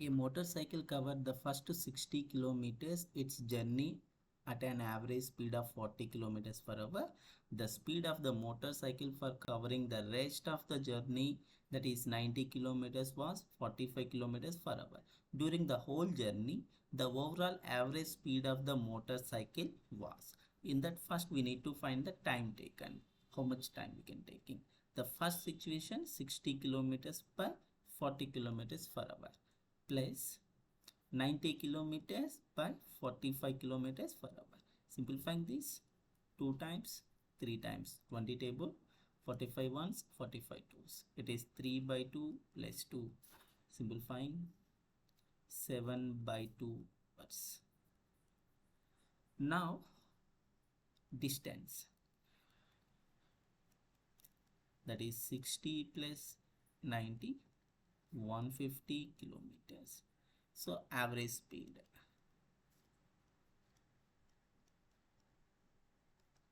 A motorcycle covered the first 60 kilometers its journey at an average speed of 40 kilometers per hour. The speed of the motorcycle for covering the rest of the journey, that is 90 kilometers, was 45 kilometers per hour. During the whole journey, the overall average speed of the motorcycle was. In that, first we need to find the time taken. How much time we can taking. The first situation, 60 kilometers per 40 kilometers per hour plus 90 kilometers by 45 kilometers per hour. Simplifying this, 2 times 3 times 20 table, 45 ones, 45 twos. It is 3 by 2 plus 2. Simplifying, 7 by 2 hours. Now distance, that is 60 plus 90, 150 kilometers. So average speed,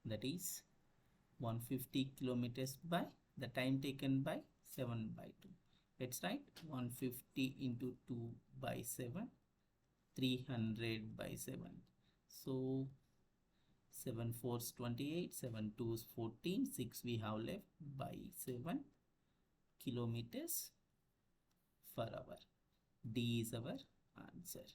that is 150 kilometers by the time taken by 7 by 2. Let's write 150 into 2 by 7, 300 by 7. So 7 4s 28, 7 2s 14, 6 we have left by 7 kilometers per hour. D is our answer.